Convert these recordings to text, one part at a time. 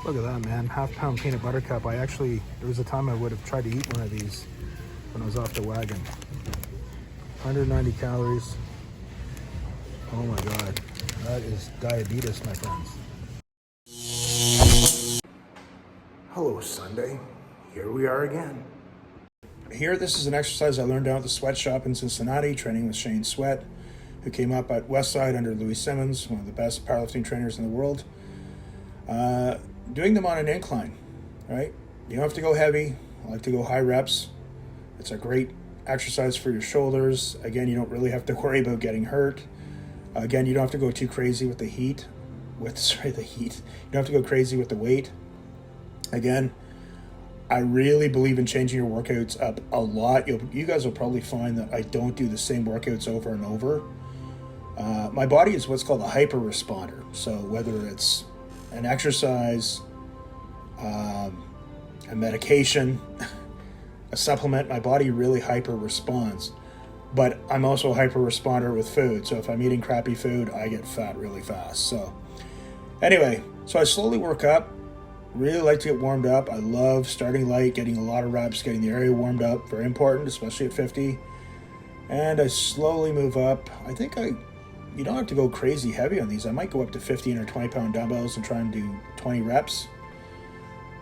Look at that, man. Half-pound peanut butter cup. There was a time I would have tried to eat one of these when I was off the wagon. 190 calories. Oh my God. That is diabetes, my friends. Hello, Sunday. Here we are again. Here, this is an exercise I learned down at the sweat shop in Cincinnati, training with Shane Sweat, who came up at Westside under Louis Simmons, one of the best powerlifting trainers in the world. Doing them on an incline, right? You don't have to go heavy. I like to go high reps. It's a great exercise for your shoulders. Again, you don't really have to worry about getting hurt. Again, you don't have to go too crazy with the heat. You don't have to go crazy with the weight. Again, I really believe in changing your workouts up a lot. You guys will probably find that I don't do the same workouts over and over. My body is what's called a hyper responder. So whether it's an exercise, a medication, a supplement, my body really hyper responds. But I'm also a hyper responder with food. So if I'm eating crappy food, I get fat really fast. So anyway, I slowly work up. Really like to get warmed up. I love starting light, getting a lot of reps, getting the area warmed up. Very important, especially at 50. And I slowly move up. You don't have to go crazy heavy on these. I might go up to 15 or 20 pound dumbbells and try and do 20 reps.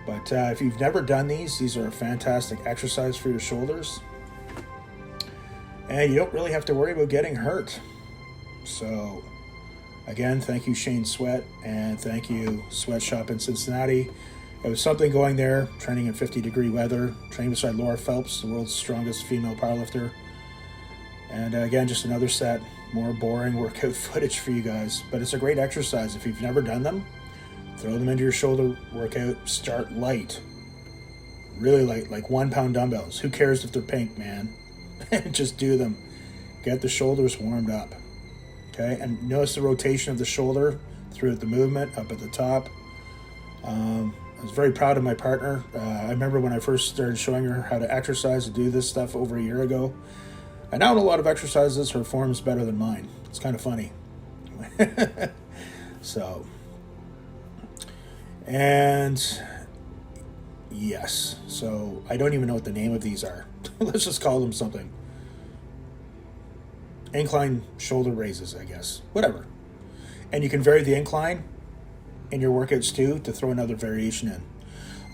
But if you've never done these are a fantastic exercise for your shoulders. And you don't really have to worry about getting hurt. So again, thank you, Shane Sweat, and thank you, Sweatshop in Cincinnati. It was something going there, training in 50-degree weather, training beside Laura Phelps, the world's strongest female powerlifter. And again, just another set, more boring workout footage for you guys. But it's a great exercise. If you've never done them, throw them into your shoulder workout. Start light, really light, like 1 pound dumbbells. Who cares if they're pink, man? Just do them. Get the shoulders warmed up. Okay, and notice the rotation of the shoulder throughout the movement, up at the top. I was very proud of my partner. I remember when I first started showing her how to exercise and do this stuff over a year ago. I now in a lot of exercises, her form's better than mine. It's kind of funny. So, and yes, so I don't even know what the name of these are. Let's just call them something. Incline shoulder raises, I guess. Whatever. And you can vary the incline in your workouts too to throw another variation in.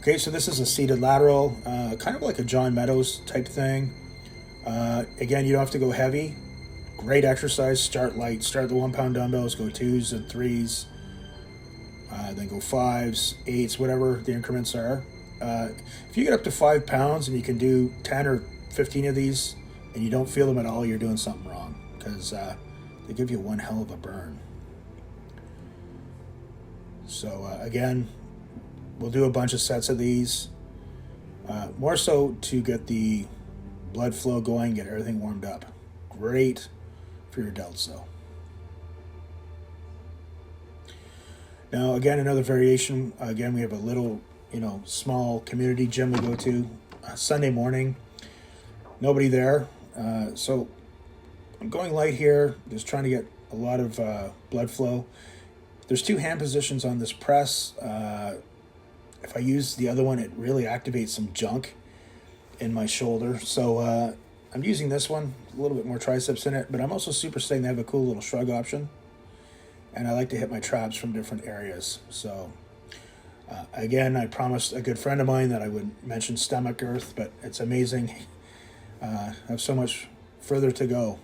Okay, so this is a seated lateral, kind of like a John Meadows type thing. Again, you don't have to go heavy. Great exercise. Start light. Start the 1 pound dumbbells. Go 2s and 3s. Then go 5s, 8s, whatever the increments are. If you get up to 5 pounds and you can do 10 or 15 of these and you don't feel them at all, you're doing something wrong, because they give you one hell of a burn. So again, we'll do a bunch of sets of these, more so to get the blood flow going, get everything warmed up. Great for your delts though. Now again, another variation. Again, we have a little, small community gym we go to Sunday morning. Nobody there. So I'm going light here, just trying to get a lot of blood flow. There's 2 hand positions on this press. If I use the other one, it really activates some junk in my shoulder. So I'm using this one, a little bit more triceps in it, but I'm also supersetting to have a cool little shrug option. And I like to hit my traps from different areas. So again, I promised a good friend of mine that I would mention stomach girth, but it's amazing. I have so much further to go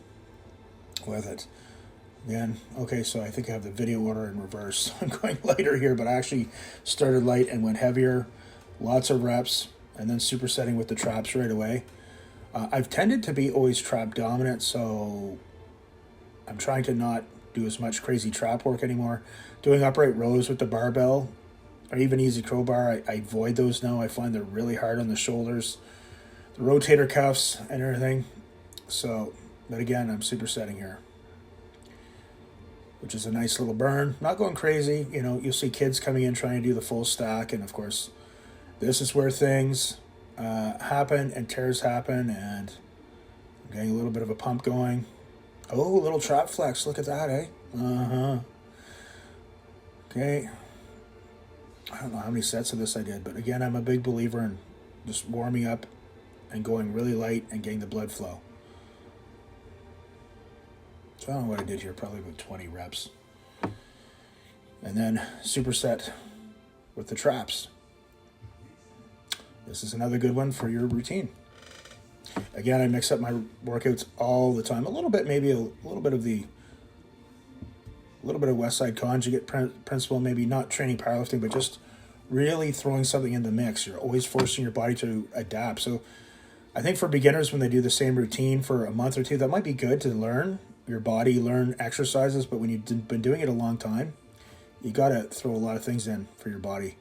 with it. Again, okay, so I think I have the video order in reverse. I'm going lighter here, but I actually started light and went heavier. Lots of reps, and then supersetting with the traps right away. I've tended to be always trap dominant, so I'm trying to not do as much crazy trap work anymore. Doing upright rows with the barbell, or even easy crowbar, I avoid those now. I find they're really hard on the shoulders, the rotator cuffs and everything. So, but again, I'm supersetting here, which is a nice little burn. Not going crazy. You'll see kids coming in trying to do the full stack, and of course, this is where things happen and tears happen, and I'm getting a little bit of a pump going. Oh, a little trap flex. Look at that, eh? Uh-huh. Okay. I don't know how many sets of this I did, but again, I'm a big believer in just warming up and going really light and getting the blood flow. So I don't know what I did here, probably about 20 reps. And then superset with the traps. This is another good one for your routine. Again, I mix up my workouts all the time. A little bit, maybe a little bit of West Side Conjugate principle, maybe not training powerlifting, but just really throwing something in the mix. You're always forcing your body to adapt. So I think for beginners, when they do the same routine for a month or two, that might be good to learn your body, learn exercises. But when you've been doing it a long time, you got to throw a lot of things in for your body.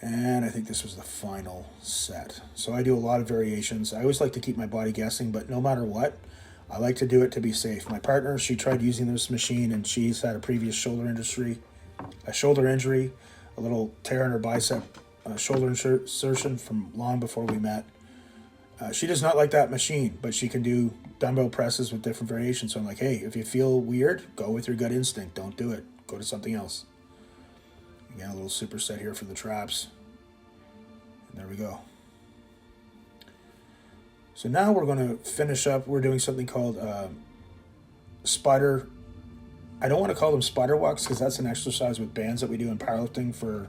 And I think this was the final set. So I do a lot of variations. I always like to keep my body guessing, but no matter what, I like to do it to be safe. My partner, she tried using this machine, and she's had a previous shoulder injury, a little tear in her bicep, shoulder insertion from long before we met. She does not like that machine, but she can do dumbbell presses with different variations. So I'm like, hey, if you feel weird, go with your gut instinct. Don't do it. Go to something else. Again, a little superset here for the traps. And there we go. So now we're going to finish up. We're doing something called spider. I don't want to call them spider walks because that's an exercise with bands that we do in powerlifting for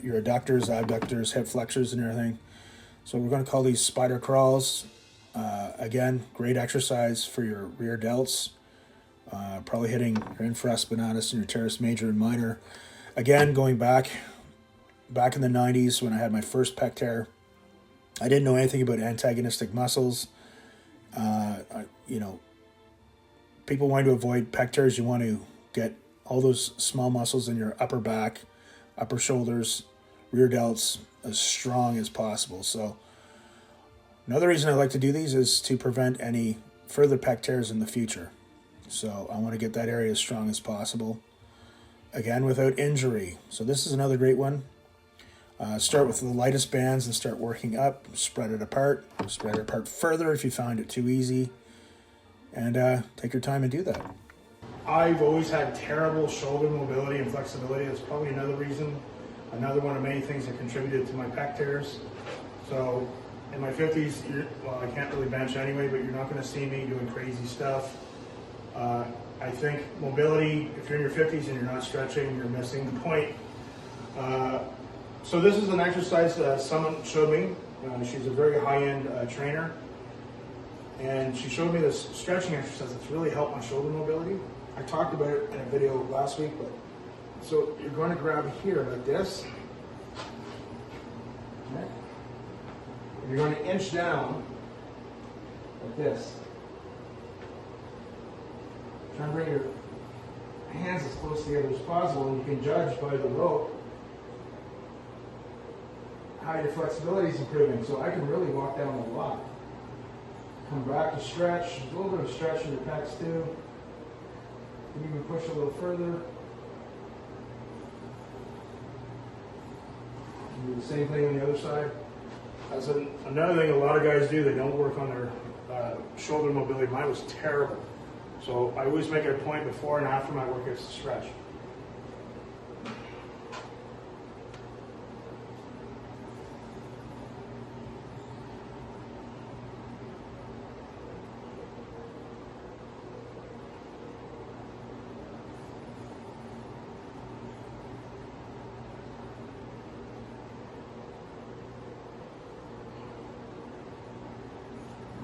your adductors, abductors, hip flexors, and everything. So we're going to call these spider crawls. Again, great exercise for your rear delts. Probably hitting your infraspinatus and your teres major and minor. Again, going back in the 90s when I had my first pec tear, I didn't know anything about antagonistic muscles. People want to avoid pec tears. You want to get all those small muscles in your upper back, upper shoulders, rear delts as strong as possible. So another reason I like to do these is to prevent any further pec tears in the future. So I want to get that area as strong as possible. Again, without injury. So this is another great one. Start with the lightest bands and start working up. Spread it apart. Spread it apart further if you find it too easy. And take your time and do that. I've always had terrible shoulder mobility and flexibility. That's probably another reason. Another one of many things that contributed to my pec tears. So in my 50s, I can't really bench anyway, but you're not going to see me doing crazy stuff. I think mobility, if you're in your 50s and you're not stretching, you're missing the point. So this is an exercise that someone showed me. She's a very high-end trainer. And she showed me this stretching exercise that's really helped my shoulder mobility. I talked about it in a video last week, but so you're going to grab here like this. Okay. And you're going to inch down like this. Try and bring your hands as close together as possible, and you can judge by the rope how your flexibility is improving. So I can really walk down a lot. Come back to stretch. There's a little bit of stretch in your pecs too. You can push a little further. Do the same thing on the other side. That's another thing a lot of guys do. They don't work on their shoulder mobility. Mine was terrible. So I always make it a point before and after my workouts to stretch.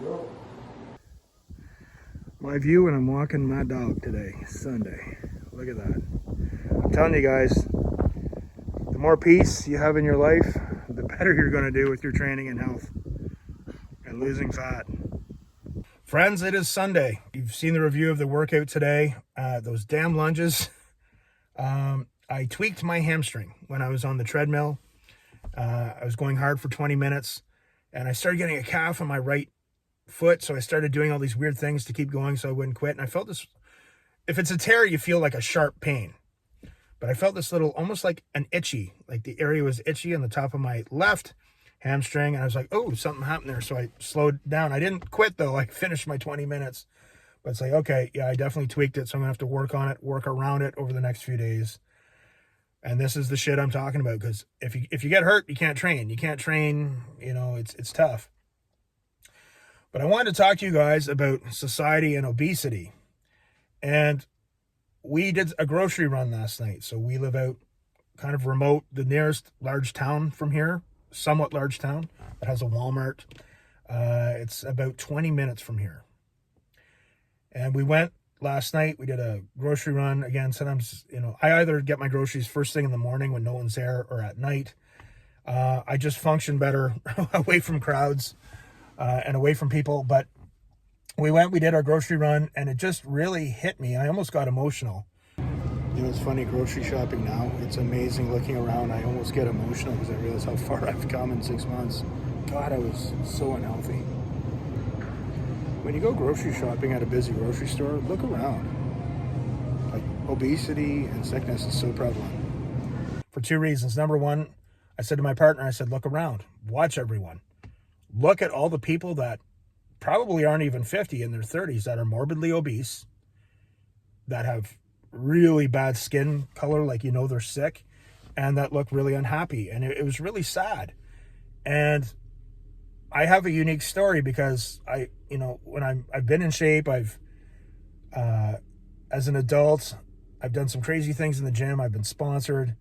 Go. My view when I'm walking my dog today, Sunday. Look at that. I'm telling you guys, the more peace you have in your life, the better you're going to do with your training and health and losing fat. Friends, it is Sunday. You've seen the review of the workout today. Those damn lunges. I tweaked my hamstring when I was on the treadmill. I was going hard for 20 minutes and I started getting a calf on my right foot, so I started doing all these weird things to keep going so I wouldn't quit. And I felt this, if it's a tear, you feel like a sharp pain. But I felt this little, almost like an itchy, like the area was itchy on the top of my left hamstring. And I was like, oh, something happened there. So I slowed down. I didn't quit though. I finished my 20 minutes. But it's like, okay, yeah, I definitely tweaked it. So I'm gonna have to work on it, work around it over the next few days. And this is the shit I'm talking about, because if you get hurt, you can't train. You can't train, it's tough. But I wanted to talk to you guys about society and obesity. And we did a grocery run last night. So we live out kind of remote, the nearest large town from here, somewhat large town that has a Walmart. It's about 20 minutes from here. And we went last night. We did a grocery run. Again, sometimes, I either get my groceries first thing in the morning when no one's there, or at night. I just function better away from crowds and away from people. But we did our grocery run, and it just really hit me. I almost got emotional. It's funny, grocery shopping now, it's amazing looking around. I almost get emotional because I realize how far I've come in 6 months. God, I was so unhealthy. When you go grocery shopping at a busy grocery store, look around. Like, obesity and sickness is so prevalent. For two reasons. Number one, I said to my partner, I said, look around. Watch everyone. Look at all the people that probably aren't even 50, in their 30s, that are morbidly obese, that have really bad skin color, like they're sick, and that look really unhappy. And it was really sad. And I have a unique story because when I've been in shape, as an adult, I've done some crazy things in the gym. I've been sponsored,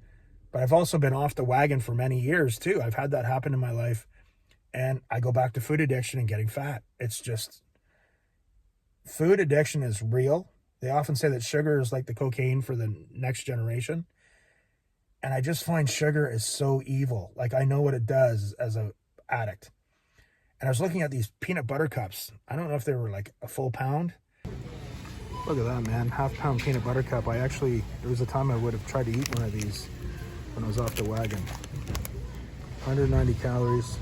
but I've also been off the wagon for many years too. I've had that happen in my life, and I go back to food addiction and getting fat. It's just, food addiction is real. They often say that sugar is like the cocaine for the next generation. And I just find sugar is so evil. Like, I know what it does as an addict. And I was looking at these peanut butter cups. I don't know if they were like a full pound. Look at that, man. Half-pound peanut butter cup. There was a time I would have tried to eat one of these when I was off the wagon. 190 calories.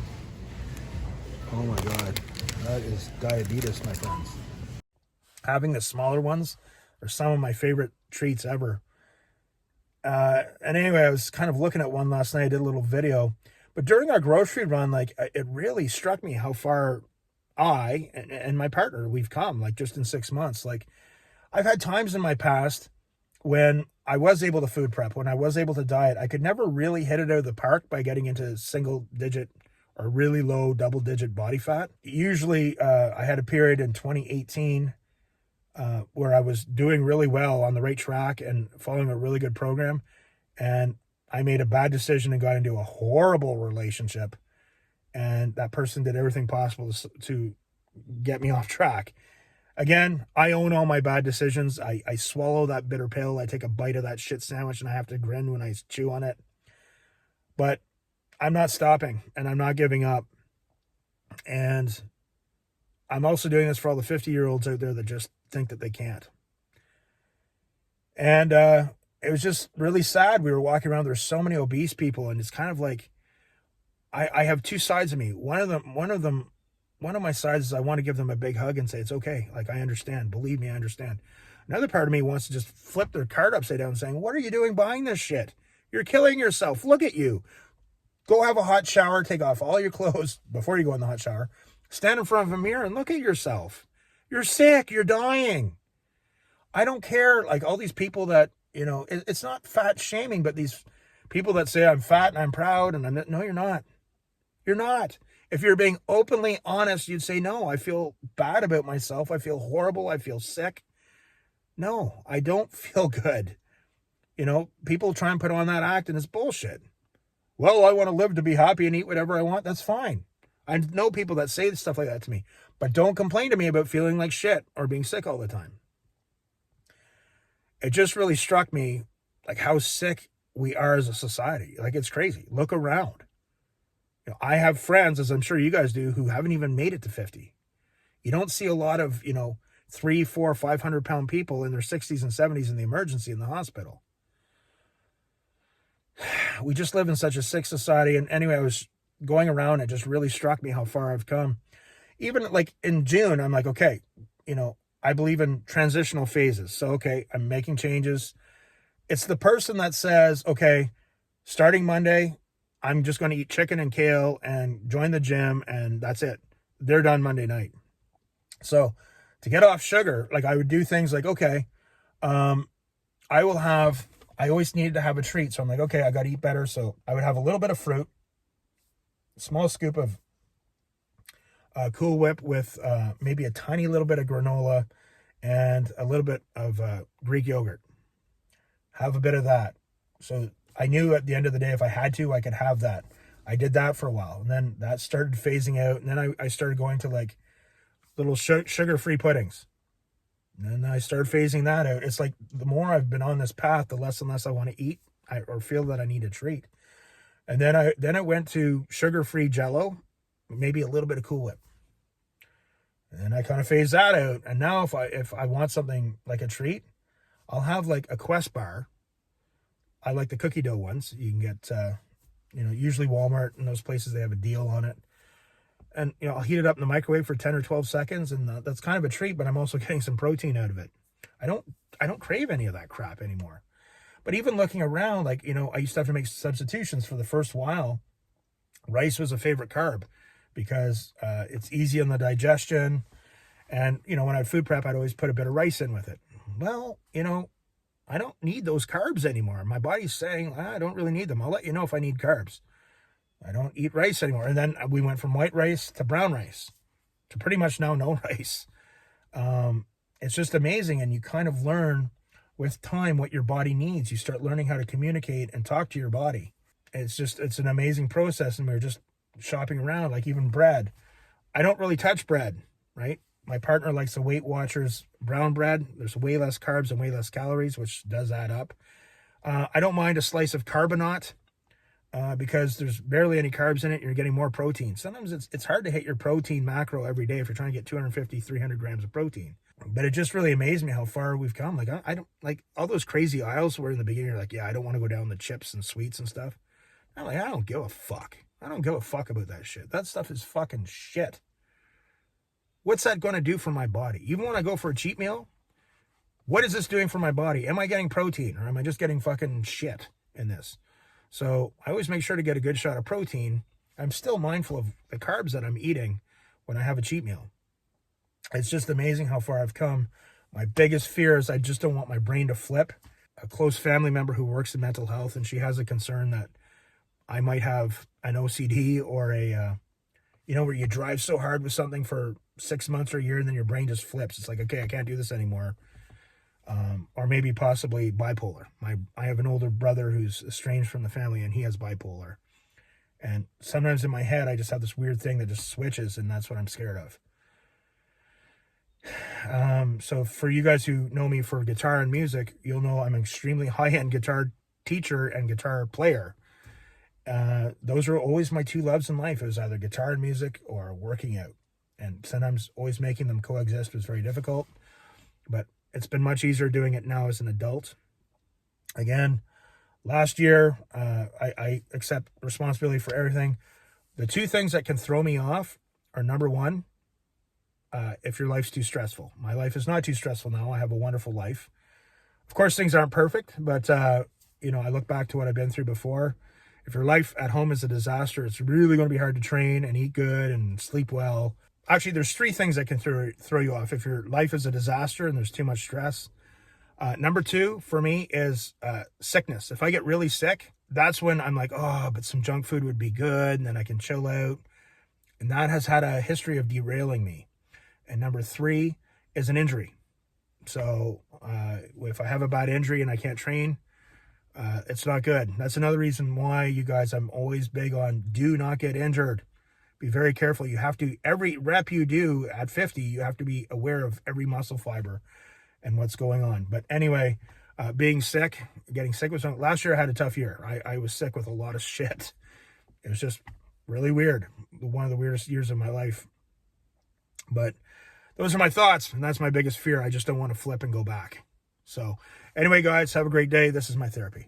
Oh my God. That is diabetes, my friends. Having the smaller ones are some of my favorite treats ever. And anyway, I was kind of looking at one last night. I did a little video. But during our grocery run, it really struck me how far I and my partner, we've come, just in 6 months. I've had times in my past when I was able to food prep, when I was able to diet. I could never really hit it out of the park by getting into single digit or really low double digit body fat. Usually I had a period in 2018 where I was doing really well, on the right track and following a really good program. And I made a bad decision and got into a horrible relationship. And that person did everything possible to get me off track. Again, I own all my bad decisions. I swallow that bitter pill. I take a bite of that shit sandwich and I have to grin when I chew on it. But I'm not stopping, and I'm not giving up. And I'm also doing this for all the 50-year-olds out there that just think that they can't. And it was just really sad. We were walking around, there's so many obese people, and it's kind of like, I have two sides of me. One of my sides is I want to give them a big hug and say, it's okay. I understand. Believe me, I understand. Another part of me wants to just flip their cart upside down saying, what are you doing buying this shit? You're killing yourself. Look at you. Go have a hot shower, take off all your clothes before you go in the hot shower. Stand in front of a mirror and look at yourself. You're sick. You're dying. I don't care. All these people that, it's not fat shaming, but these people that say I'm fat and I'm proud and no, you're not. You're not. If you're being openly honest, you'd say, no, I feel bad about myself. I feel horrible. I feel sick. No, I don't feel good. People try and put on that act, and it's bullshit. Well, I want to live to be happy and eat whatever I want. That's fine. I know people that say stuff like that to me, but don't complain to me about feeling like shit or being sick all the time. It just really struck me how sick we are as a society. It's crazy. Look around. I have friends, as I'm sure you guys do, who haven't even made it to 50. You don't see a lot of, 300, 400, 500 pound people in their 60s and 70s in the emergency in the hospital. We just live in such a sick society. And anyway, I was going around, it just really struck me how far I've come. Even in June, I'm okay, I believe in transitional phases. So, okay, I'm making changes. It's the person that says, okay, starting Monday, I'm just going to eat chicken and kale and join the gym, and that's it. They're done Monday night. So to get off sugar, I would do things okay, I will have I always needed to have a treat. So I'm like, okay, I got to eat better. So I would have a little bit of fruit, a small scoop of Cool Whip with maybe a tiny little bit of granola and a little bit of Greek yogurt. Have a bit of that. So I knew at the end of the day, if I had to, I could have that. I did that for a while, and then that started phasing out. And then I started going to like little sugar-free puddings. And then I started phasing that out. It's like the more I've been on this path, the less and less I want to eat or feel that I need a treat. And then I went to sugar-free Jello, maybe a little bit of Cool Whip. And I kind of phased that out. And now if I want something like a treat, I'll have like a Quest bar. I like the cookie dough ones. You can get, usually Walmart and those places, they have a deal on it. And, I'll heat it up in the microwave for 10 or 12 seconds. And that's kind of a treat, but I'm also getting some protein out of it. I don't crave any of that crap anymore. But even looking around, like, I used to have to make substitutions for the first while. Rice was a favorite carb because it's easy on the digestion. And, when I had food prep, I'd always put a bit of rice in with it. Well, I don't need those carbs anymore. My body's saying, I don't really need them. I'll let you know if I need carbs. I don't eat rice anymore. And then we went from white rice to brown rice to pretty much now no rice. It's just amazing. And you kind of learn with time what your body needs. You start learning how to communicate and talk to your body. It's an amazing process. And we were just shopping around, like even bread. I don't really touch bread, right? My partner likes the Weight Watchers brown bread. There's way less carbs and way less calories, which does add up. I don't mind a slice of carbonate because there's barely any carbs in it. You're getting more protein. Sometimes it's hard to hit your protein macro every day if you're trying to get 250, 300 grams of protein. But it just really amazed me how far we've come. Like, I don't like all those crazy aisles where in the beginning you're like, yeah, I don't want to go down the chips and sweets and stuff. I'm like, I don't give a fuck. I don't give a fuck about that shit. That stuff is fucking shit. What's that going to do for my body? Even when I go for a cheat meal, what is this doing for my body? Am I getting protein or am I just getting fucking shit in this? So I always make sure to get a good shot of protein. I'm still mindful of the carbs that I'm eating when I have a cheat meal. It's just amazing how far I've come. My biggest fear is I just don't want my brain to flip. A close family member who works in mental health, and she has a concern that I might have an OCD or where you drive so hard with something for 6 months or a year and then your brain just flips. It's like, okay, I can't do this anymore. Or maybe possibly bipolar. I have an older brother who's estranged from the family and he has bipolar. And sometimes in my head, I just have this weird thing that just switches, and that's what I'm scared of. So for you guys who know me for guitar and music, you'll know I'm an extremely high-end guitar teacher and guitar player. Those are always my two loves in life. It was either guitar and music or working out. And sometimes always making them coexist was very difficult. But it's been much easier doing it now as an adult. Again, last year, I accept responsibility for everything. The two things that can throw me off are, number one, if your life's too stressful. My life is not too stressful now. I have a wonderful life. Of course, things aren't perfect, but, I look back to what I've been through before. If your life at home is a disaster, it's really going to be hard to train and eat good and sleep well. Actually, there's three things that can throw you off. If your life is a disaster and there's too much stress. Number two for me is sickness. If I get really sick, that's when I'm like, oh, but some junk food would be good, and then I can chill out. And that has had a history of derailing me. And number three is an injury. So if I have a bad injury and I can't train, it's not good. That's another reason why, you guys, I'm always big on do not get injured. Be very careful. You have to, every rep you do at 50, you have to be aware of every muscle fiber and what's going on. But anyway, getting sick was something. Last year I had a tough year. I was sick with a lot of shit. It was just really weird. One of the weirdest years of my life. But those are my thoughts, and that's my biggest fear. I just don't want to flip and go back. So anyway, guys, have a great day. This is my therapy.